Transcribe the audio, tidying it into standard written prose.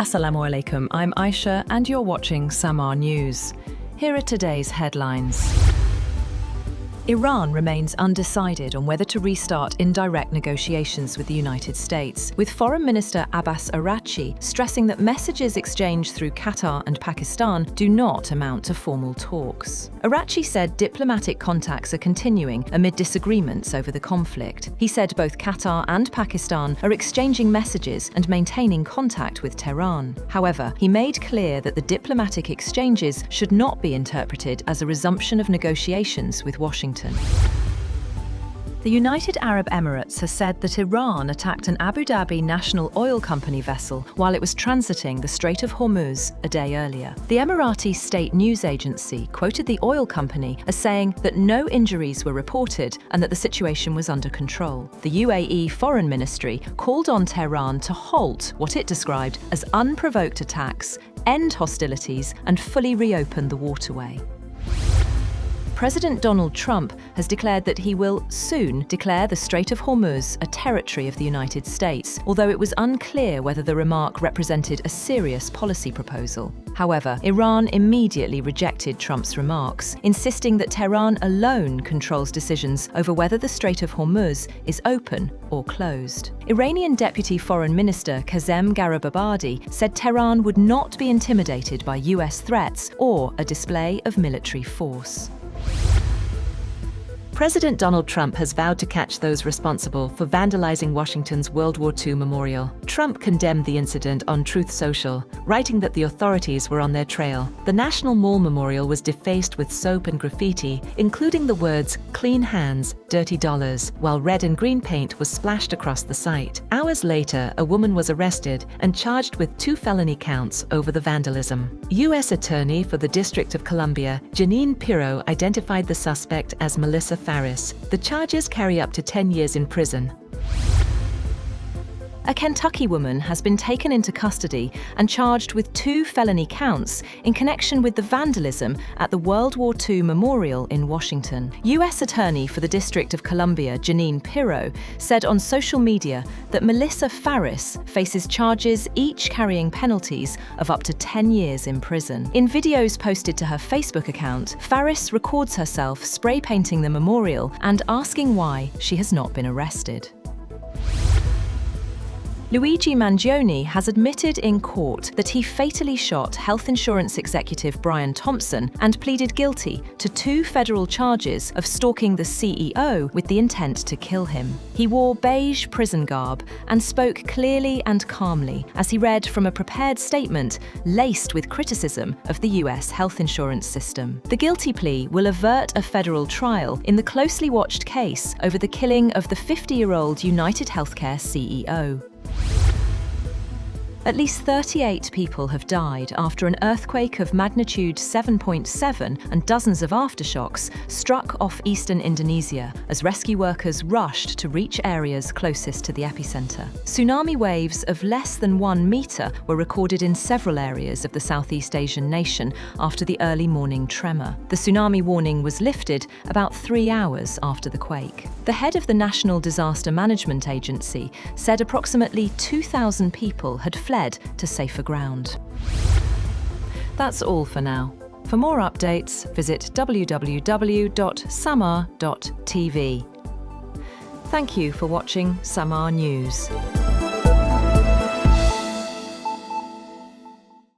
Assalamu alaikum, I'm Aisha and you're watching Samaa News. Here are today's headlines. Iran remains undecided on whether to restart indirect negotiations with the United States, with Foreign Minister Abbas Araghchi stressing that messages exchanged through Qatar and Pakistan do not amount to formal talks. Araghchi said diplomatic contacts are continuing amid disagreements over the conflict. He said both Qatar and Pakistan are exchanging messages and maintaining contact with Tehran. However, he made clear that the diplomatic exchanges should not be interpreted as a resumption of negotiations with Washington. The United Arab Emirates has said that Iran attacked an Abu Dhabi national oil company vessel while it was transiting the Strait of Hormuz a day earlier. The Emirati state news agency quoted the oil company as saying that no injuries were reported and that the situation was under control. The UAE Foreign Ministry called on Tehran to halt what it described as unprovoked attacks, end hostilities, and fully reopen the waterway. President Donald Trump has declared that he will soon declare the Strait of Hormuz a territory of the United States, although it was unclear whether the remark represented a serious policy proposal. However, Iran immediately rejected Trump's remarks, insisting that Tehran alone controls decisions over whether the Strait of Hormuz is open or closed. Iranian Deputy Foreign Minister Kazem Garibabadi said Tehran would not be intimidated by US threats or a display of military force. President Donald Trump has vowed to catch those responsible for vandalizing Washington's World War II memorial. Trump condemned the incident on Truth Social, writing that the authorities were on their trail. The National Mall memorial was defaced with soap and graffiti, including the words "Clean Hands, Dirty Dollars," while red and green paint was splashed across the site. Hours later, a woman was arrested and charged with 2 felony counts over the vandalism. U.S. Attorney for the District of Columbia, Jeanine Pirro, identified the suspect as Melissa Farris. The charges carry up to 10 years in prison. A Kentucky woman has been taken into custody and charged with 2 felony counts in connection with the vandalism at the World War II Memorial in Washington. U.S. Attorney for the District of Columbia, Jeanine Pirro, said on social media that Melissa Farris faces charges each carrying penalties of up to 10 years in prison. In videos posted to her Facebook account, Farris records herself spray painting the memorial and asking why she has not been arrested. Luigi Mangione has admitted in court that he fatally shot health insurance executive Brian Thompson and pleaded guilty to 2 federal charges of stalking the CEO with the intent to kill him. He wore beige prison garb and spoke clearly and calmly as he read from a prepared statement laced with criticism of the US health insurance system. The guilty plea will avert a federal trial in the closely watched case over the killing of the 50-year-old United Healthcare CEO. At least 38 people have died after an earthquake of magnitude 7.7 and dozens of aftershocks struck off eastern Indonesia as rescue workers rushed to reach areas closest to the epicenter. Tsunami waves of less than 1 meter were recorded in several areas of the Southeast Asian nation after the early morning tremor. The tsunami warning was lifted about 3 hours after the quake. The head of the National Disaster Management Agency said approximately 2,000 people had fled to safer ground. That's all for now. For more updates, visit www.samaa.tv. Thank you for watching Samaa News.